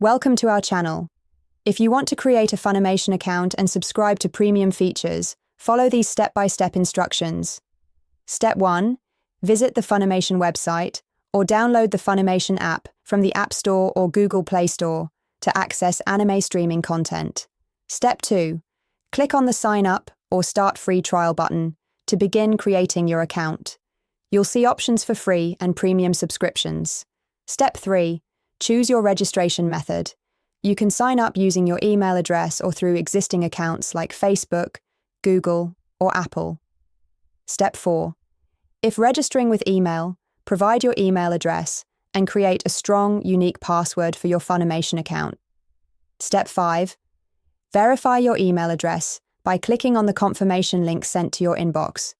Welcome to our channel. If you want to create a Funimation account and subscribe to premium features, follow these step-by-step instructions. Step 1. Visit the Funimation website or download the Funimation app from the App Store or Google Play Store to access anime streaming content. Step 2. Click on the Sign Up or Start Free Trial button to begin creating your account. You'll see options for free and premium subscriptions. Step 3. Choose your registration method. You can sign up using your email address or through existing accounts like Facebook, Google, or Apple. Step 4. If registering with email, provide your email address and create a strong, unique password for your Funimation account. Step 5. Verify your email address by clicking on the confirmation link sent to your inbox.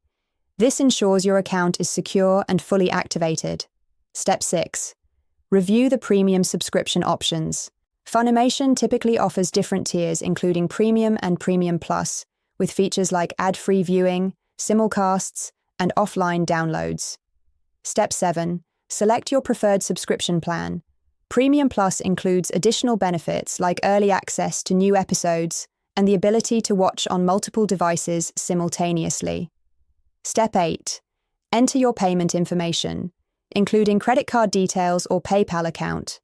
This ensures your account is secure and fully activated. Step 6. Review the premium subscription options. Funimation typically offers different tiers including Premium and Premium Plus, with features like ad-free viewing, simulcasts, and offline downloads. Step 7. Select your preferred subscription plan. Premium Plus includes additional benefits like early access to new episodes and the ability to watch on multiple devices simultaneously. Step 8. Enter your payment information, including credit card details or PayPal account.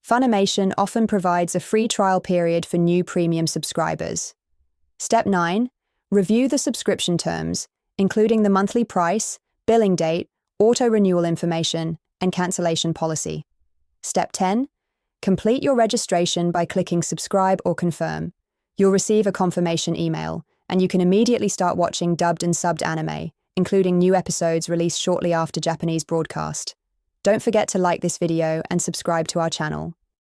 Funimation often provides a free trial period for new premium subscribers. Step 9. Review the subscription terms, including the monthly price, billing date, auto-renewal information, and cancellation policy. Step 10. Complete your registration by clicking Subscribe or Confirm. You'll receive a confirmation email, and you can immediately start watching dubbed and subbed anime, including new episodes released shortly after Japanese broadcast. Don't forget to like this video and subscribe to our channel.